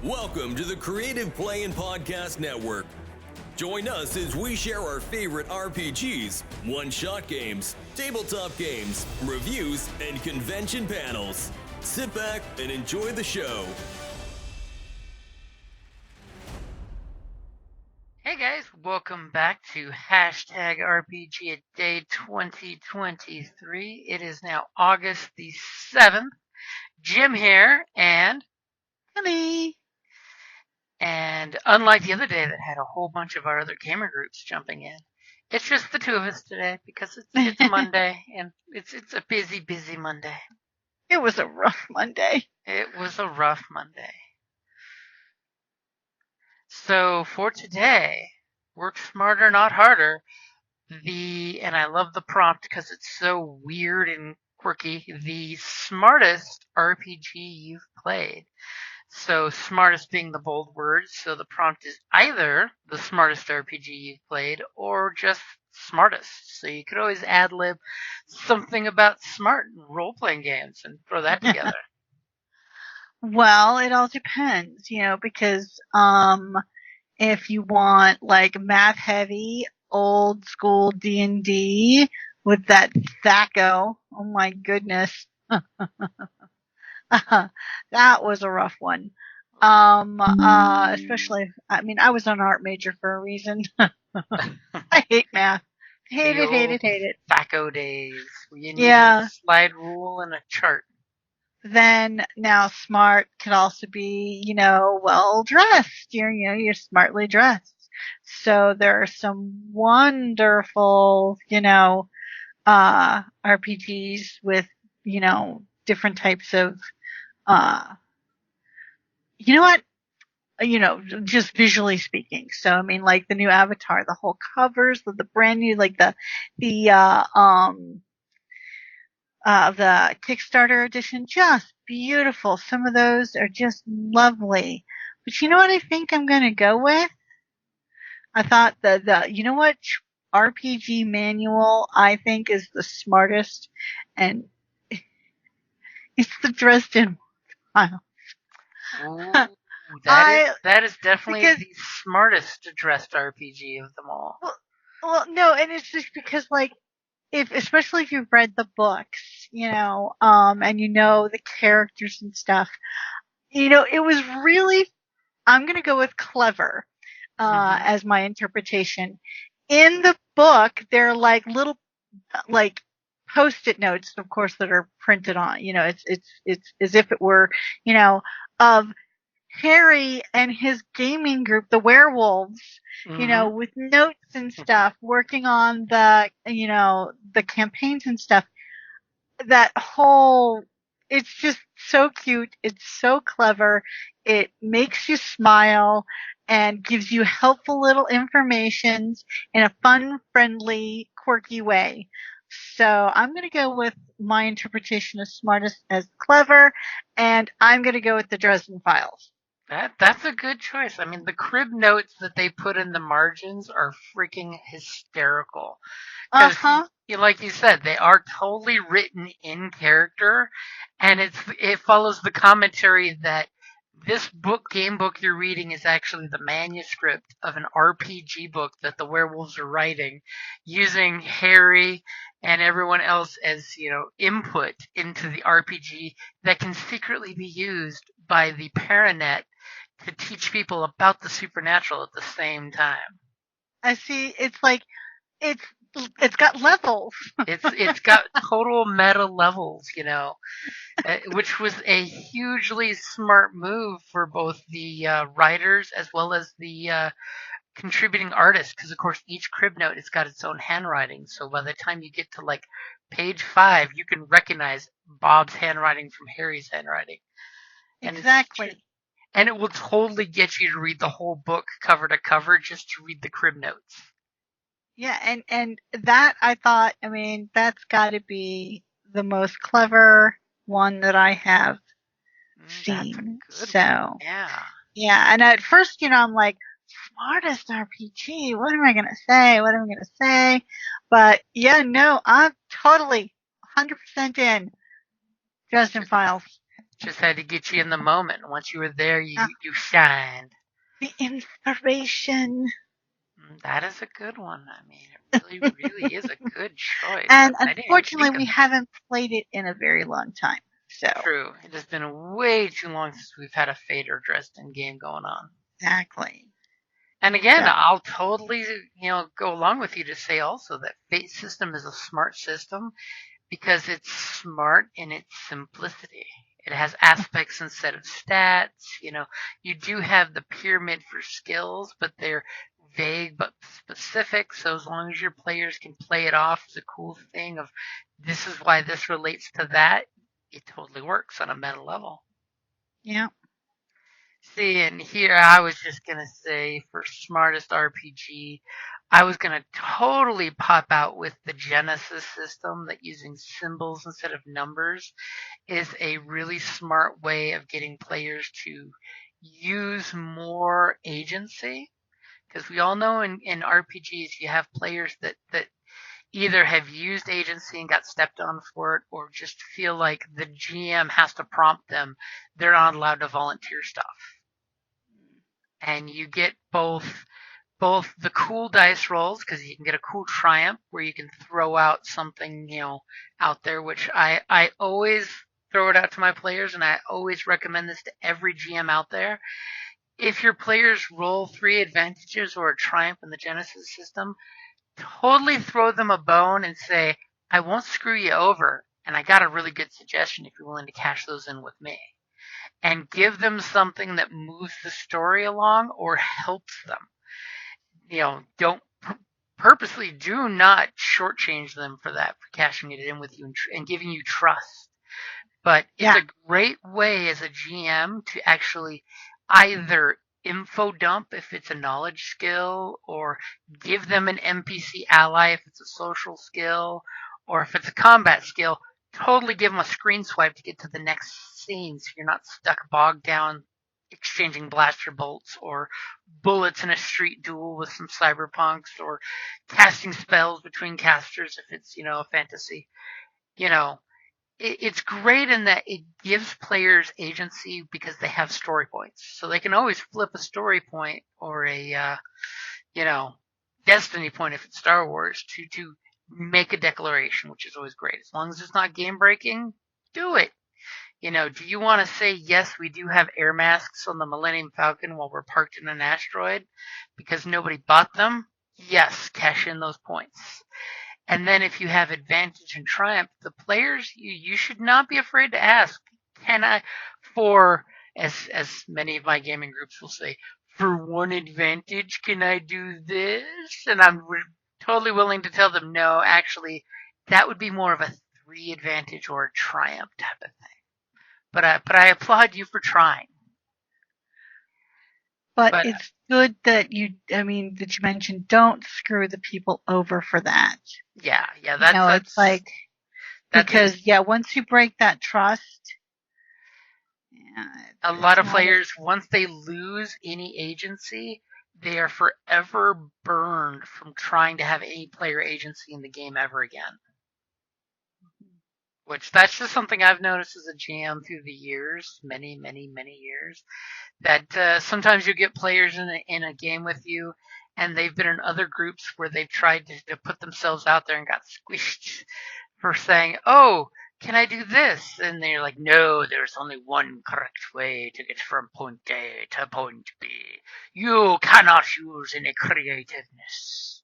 Welcome to the Creative Play and Podcast Network. Join us as we share our favorite RPGs, one-shot games, tabletop games, reviews, and convention panels. Sit back and enjoy the show. Hey guys, welcome back to #RPGaDay2023. It is now August the 7th. Jim here, and Hello. And unlike the other day that had a whole bunch of our other gamer groups jumping in, it's just the two of us today because it's Monday and it's a busy Monday. It was a rough Monday. It was a rough Monday. So for today, work smarter, not harder. And I love the prompt because it's so weird and quirky. The smartest RPG you've played. So smartest being the bold word, so the prompt is either the smartest RPG you've played or just smartest. So you could always ad-lib something about smart role-playing games and throw that together. Well, it all depends, because if you want like math-heavy, old school D&D with that THACO, oh my goodness. That was a rough one. Especially, I was an art major for a reason. I hate math. Hate it. THACO days. You need a slide rule and a chart. Then now smart could also be, well dressed. You're smartly dressed. So there are some wonderful, RPGs with, different types of, just visually speaking. So, like the new Avatar, the whole covers with the brand new, like the Kickstarter edition, just beautiful. Some of those are just lovely. But you know what I think I'm going to go with? I thought what RPG manual I think is the smartest, and it's the Dresden Files. That is definitely the smartest dressed RPG of them all. Well, no, and it's just because, like, especially if you've read the books, and the characters and stuff, it was really, I'm going to go with clever, as my interpretation. In the book, there are like little, like, Post-it notes, of course, that are printed on, it's as if it were, of Harry and his gaming group, the werewolves, with notes and stuff, working on the campaigns and stuff. That whole, it's just so cute. It's so clever. It makes you smile and gives you helpful little information in a fun, friendly, quirky way. So I'm going to go with my interpretation of smartest as clever, and I'm going to go with the Dresden Files. That's a good choice. The crib notes that they put in the margins are freaking hysterical. Like you said, they are totally written in character, and it follows the commentary that this game book you're reading is actually the manuscript of an RPG book that the werewolves are writing, using Harry and everyone else as, input into the RPG that can secretly be used by the Paranet to teach people about the supernatural at the same time. I see. It's like, it's got levels. It's got total meta levels, which was a hugely smart move for both the writers as well as the contributing artists, because of course each crib note has got its own handwriting. So by the time you get to like page 5, you can recognize Bob's handwriting from Harry's handwriting. And exactly. And it will totally get you to read the whole book cover to cover just to read the crib notes. Yeah, and that I thought, that's got to be the most clever one that I have seen. So yeah, and at first, I'm like, smartest RPG. What am I gonna say? But yeah, no, I'm totally 100% in Dresden Files. Just had to get you in the moment. Once you were there, you shined. The inspiration. That is a good one. I mean, it really, really is a good choice. And unfortunately, we haven't played it in a very long time. So true. It has been way too long since we've had a Fate or Dresden game going on. Exactly. And again, I'll totally, go along with you to say also that Fate system is a smart system because it's smart in its simplicity. It has aspects instead of stats. You do have the pyramid for skills, but they're vague but specific. So as long as your players can play it off as a cool thing of this is why this relates to that, it totally works on a meta level. Yeah. See, and here I was just going to say for smartest RPG, I was going to totally pop out with the Genesis system that using symbols instead of numbers is a really smart way of getting players to use more agency. Because we all know in RPGs you have players that either have used agency and got stepped on for it or just feel like the GM has to prompt them. They're not allowed to volunteer stuff. And you get both the cool dice rolls, because you can get a cool triumph where you can throw out something, out there, which I always throw it out to my players, and I always recommend this to every GM out there. If your players roll 3 advantages or a triumph in the Genesis system, totally throw them a bone and say, I won't screw you over, and I got a really good suggestion if you're willing to cash those in with me. And give them something that moves the story along or helps them. Don't purposely do not shortchange them for that, for cashing it in with you and giving you trust. But it's a great way as a GM to actually either info dump if it's a knowledge skill, or give them an NPC ally if it's a social skill, or if it's a combat skill, totally give them a screen swipe to get to the next scene so you're not stuck bogged down exchanging blaster bolts or bullets in a street duel with some cyberpunks, or casting spells between casters if it's, a fantasy. It's great in that it gives players agency because they have story points. So they can always flip a story point or a, destiny point if it's Star Wars to make a declaration, which is always great. As long as it's not game breaking, do it. Do you want to say, yes, we do have air masks on the Millennium Falcon while we're parked in an asteroid because nobody bought them? Yes, cash in those points. And then if you have advantage and triumph, the players, you should not be afraid to ask, can I, for, as many of my gaming groups will say, for 1 advantage, can I do this? And I'm totally willing to tell them, no, actually, that would be more of a 3 advantage or a triumph type of thing. But I applaud you for trying. But it's good that you mentioned don't screw the people over for that. Yeah, that's it's like, because once you break that trust, a lot of players, once they lose any agency, they are forever burned from trying to have any player agency in the game ever again. Which that's just something I've noticed as a GM through the years, many, many, many years, that sometimes you get players in a game with you, and they've been in other groups where they've tried to put themselves out there and got squished for saying, oh, can I do this? And they're like, no, there's only one correct way to get from point A to point B. You cannot use any creativeness.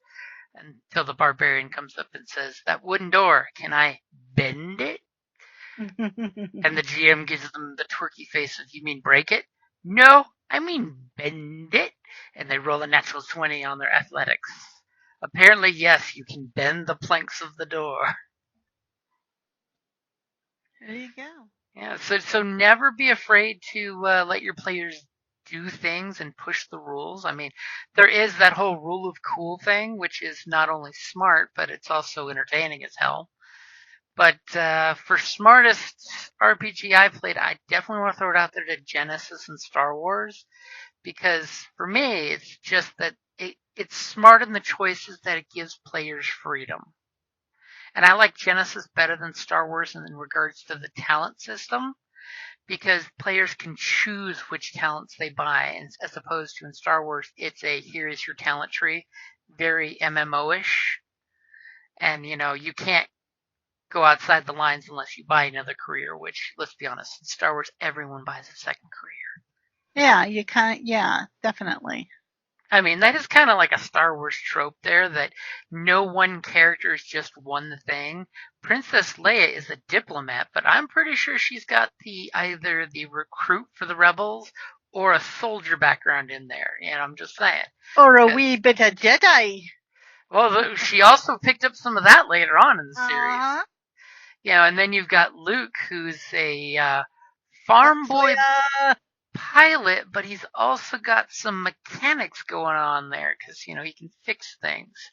Until the barbarian comes up and says, that wooden door, can I bend it? And the GM gives them the twerky face of, you mean break it? No, I mean bend it. And they roll a natural 20 on their athletics. Apparently, yes, you can bend the planks of the door. There you go. Yeah, so never be afraid to let your players do things and push the rules. I mean, there is that whole rule of cool thing, which is not only smart, but it's also entertaining as hell. But for smartest RPG I played, I definitely want to throw it out there to Genesis and Star Wars, because for me, it's just that it's smart in the choices that it gives players freedom. And I like Genesis better than Star Wars in regards to the talent system, because players can choose which talents they buy, and as opposed to in Star Wars, it's a here is your talent tree, very MMO-ish, and you can't go outside the lines unless you buy another career. Which, let's be honest, in Star Wars, everyone buys a second career. Yeah, definitely. I mean, that is kind of like a Star Wars trope there, that no one character is just one thing. Princess Leia is a diplomat, but I'm pretty sure she's got either the recruit for the rebels or a soldier background in there. I'm just saying. Or a wee bit of Jedi. Well, she also picked up some of that later on in the series. And then you've got Luke, who's a farm boy pilot, but he's also got some mechanics going on there because he can fix things,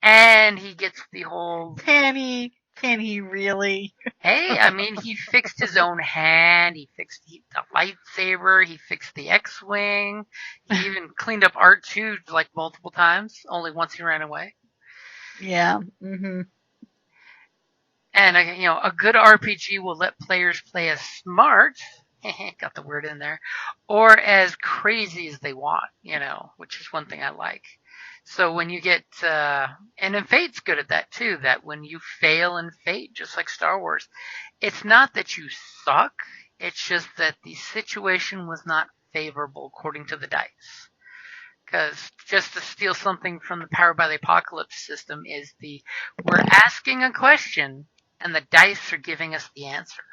and he gets the whole. Can he really? Hey, I mean, he fixed his own hand. He fixed the lightsaber. He fixed the X-wing. He even cleaned up R2 like multiple times. Only once he ran away. Yeah. Mhm. And a good RPG will let players play as smart. Got the word in there, or as crazy as they want, which is one thing I like. So when you get, and then Fate's good at that too, that when you fail in Fate, just like Star Wars, it's not that you suck, it's just that the situation was not favorable according to the dice. Because just to steal something from the Powered by the Apocalypse system is we're asking a question and the dice are giving us the answer.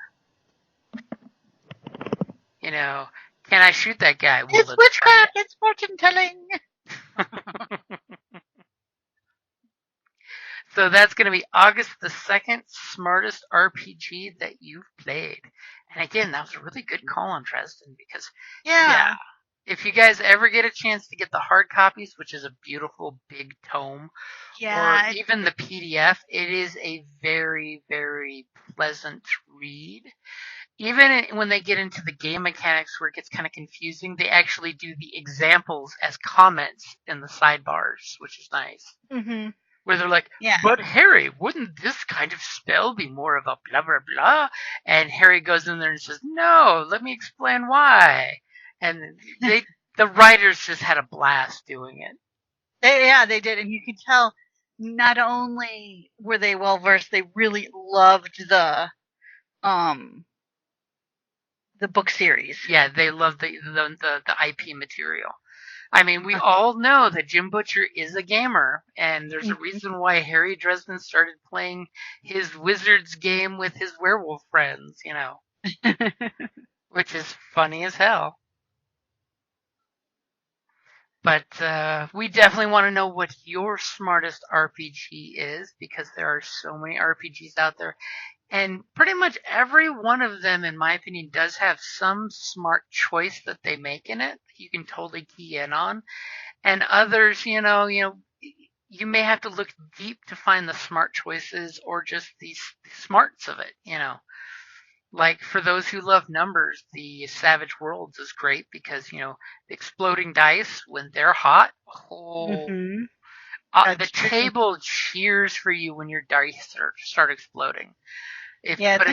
Can I shoot that guy? It's witchcraft. It's fortune telling. So that's going to be August the 2nd, smartest RPG that you've played. And again, that was a really good call on Dresden because, yeah, if you guys ever get a chance to get the hard copies, which is a beautiful big tome, or even the PDF, it is a very, very pleasant read. Even when they get into the game mechanics where it gets kind of confusing, they actually do the examples as comments in the sidebars, which is nice. Mm-hmm. Where they're like, but Harry, wouldn't this kind of spell be more of a blah, blah, blah? And Harry goes in there and says, no, let me explain why. And the writers just had a blast doing it. They did. And you could tell not only were they well-versed, they really loved the book series. Yeah, they love the IP material. I mean, we all know that Jim Butcher is a gamer, and there's a reason why Harry Dresden started playing his Wizards game with his werewolf friends, which is funny as hell. But we definitely want to know what your smartest RPG is, because there are so many RPGs out there. And pretty much every one of them, in my opinion, does have some smart choice that they make in it. You can totally key in on. And others, you may have to look deep to find the smart choices or just the smarts of it, Like, for those who love numbers, the Savage Worlds is great because, the exploding dice, when they're hot, the table cheers for you when your dice start exploding. But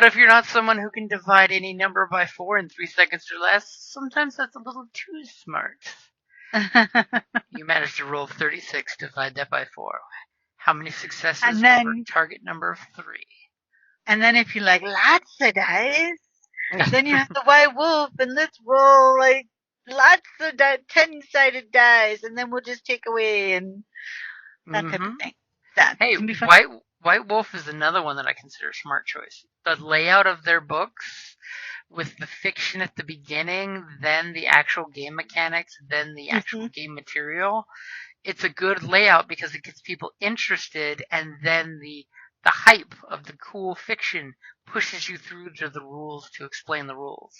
if you're not someone who can divide any number by 4 in 3 seconds or less, sometimes that's a little too smart. You managed to roll 36, divide that by 4. How many successes for a target number of 3? And then if you like lots of dice, then you have the white wolf, and let's roll like lots of 10-sided dice, and then we'll just take away and that type of thing. That can be fun. White Wolf is another one that I consider a smart choice. The layout of their books, with the fiction at the beginning, then the actual game mechanics, then the actual game material, it's a good layout because it gets people interested, and then the hype of the cool fiction pushes you through to the rules to explain the rules.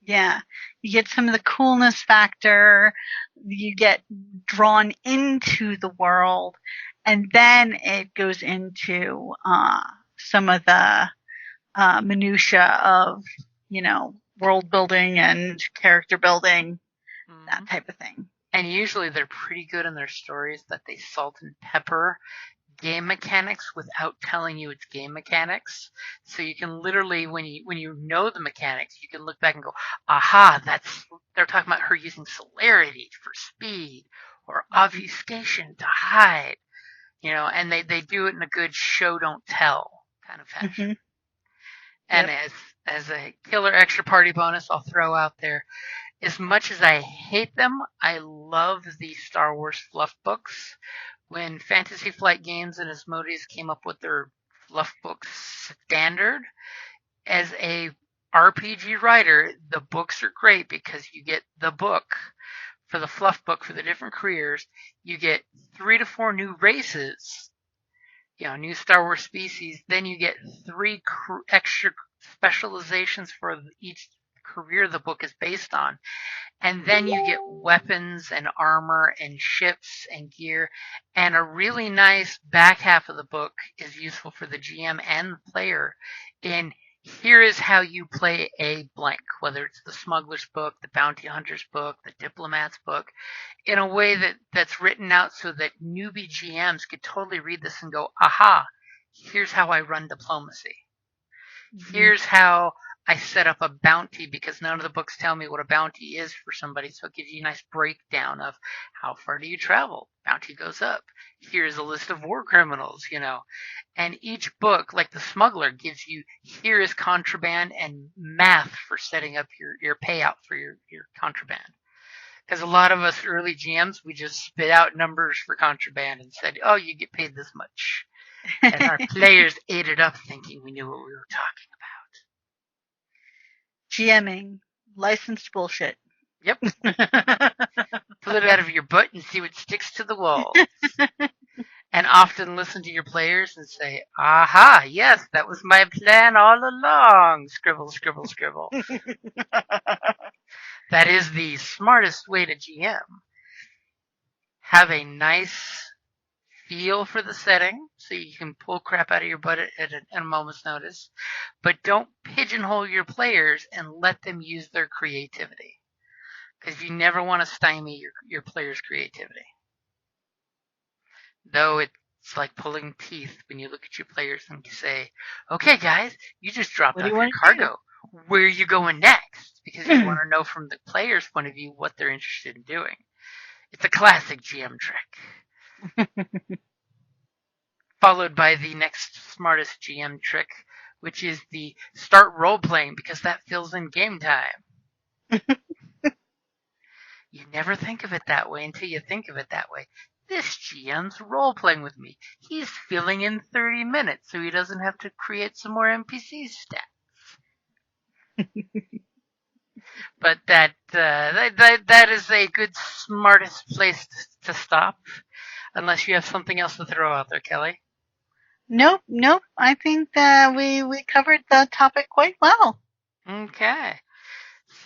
Yeah, you get some of the coolness factor, you get drawn into the world, and then it goes into some of the minutia of, world building and character building, that type of thing. And usually they're pretty good in their stories, that they salt and pepper game mechanics without telling you it's game mechanics. So you can literally, when you know the mechanics, you can look back and go, aha, they're talking about her using celerity for speed or obfuscation to hide, and they do it in a good show don't tell kind of fashion. Mm-hmm. And as a killer extra party bonus, I'll throw out there, as much as I hate them, I love the Star Wars fluff books. When Fantasy Flight Games and Asmodeus came up with their fluff book standard, as a RPG writer, the books are great because you get the book for the fluff book for the different careers. You get 3 to 4 new races, new Star Wars species. Then you get 3 extra specializations for each career the book is based on. And then you get weapons and armor and ships and gear. And a really nice back half of the book is useful for the GM and the player in, here is how you play a blank, whether it's the Smuggler's book, the Bounty Hunter's book, the Diplomat's book, in a way that's written out so that newbie GMs could totally read this and go, aha, here's how I run diplomacy. Mm-hmm. Here's how I set up a bounty, because none of the books tell me what a bounty is for somebody, so it gives you a nice breakdown of how far do you travel. Bounty goes up. Here's a list of war criminals, And each book, like the Smuggler, gives you, here is contraband and math for setting up your payout for your contraband. Because a lot of us early GMs, we just spit out numbers for contraband and said, oh, you get paid this much. And our players ate it up thinking we knew what we were talking about. GMing. Licensed bullshit. Yep. Pull it out of your butt and see what sticks to the wall. And often listen to your players and say, aha, yes, that was my plan all along. Scribble, scribble, scribble. That is the smartest way to GM. Have a nice feel for the setting so you can pull crap out of your butt at a moment's notice, but don't pigeonhole your players and let them use their creativity, because you never want to stymie your players' creativity. Though it's like pulling teeth when you look at your players and say, okay guys, you just dropped off your cargo. Where are you going next? Because you want to know from the player's point of view what they're interested in doing. It's a classic GM trick. Followed by the next smartest GM trick, which is the start role-playing, because that fills in game time. You never think of it that way until you think of it that way. This GM's role-playing with me. He's filling in 30 minutes so he doesn't have to create some more NPC stats. But that is a good, smartest place to stop, unless you have something else to throw out there, Kelly. Nope. I think that we covered the topic quite well. Okay.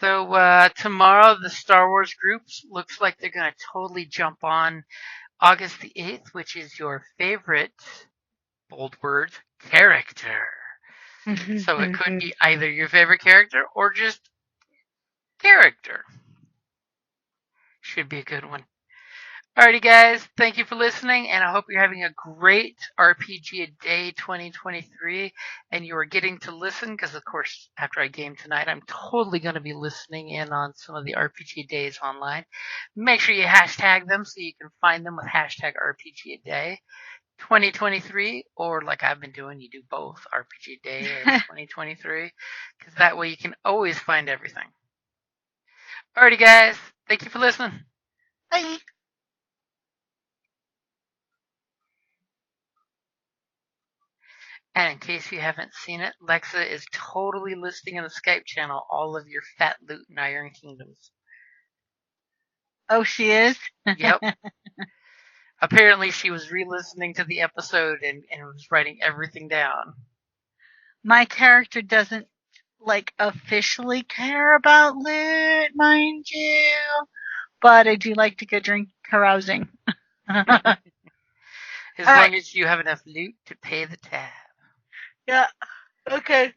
So tomorrow the Star Wars groups looks like they're going to totally jump on August the 8th, which is your favorite, bold words, character. So it could be either your favorite character or just character. Should be a good one. Alrighty guys, thank you for listening, and I hope you're having a great RPGaDay 2023, and you are getting to listen, because of course, after I game tonight, I'm totally going to be listening in on some of the RPGaDays online. Make sure you hashtag them so you can find them with hashtag RPGaDay 2023, or like I've been doing, you do both, RPGaDay and 2023, because that way you can always find everything. Alrighty guys, thank you for listening. Bye. And in case you haven't seen it, Lexa is totally listing in the Skype channel all of your fat loot in Iron Kingdoms. Oh, she is? Yep. Apparently she was re-listening to the episode and was writing everything down. My character doesn't, officially care about loot, mind you. But I do like to go drink carousing. As long as you have enough loot to pay the tab. Yeah, okay.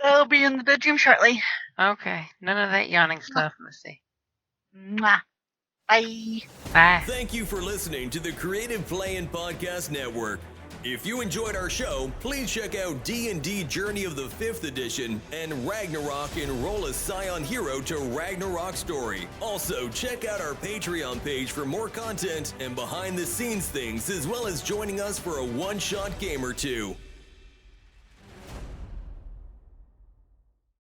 I'll be in the bedroom shortly. Okay, none of that yawning stuff, Missy. Mwah. Bye. Bye. Thank you for listening to the Creative Play-In Podcast Network. If you enjoyed our show, please check out D&D Journey of the 5th Edition and Ragnarok Enroll a Scion Hero to Ragnarok Story. Also, check out our Patreon page for more content and behind-the-scenes things, as well as joining us for a one-shot game or two.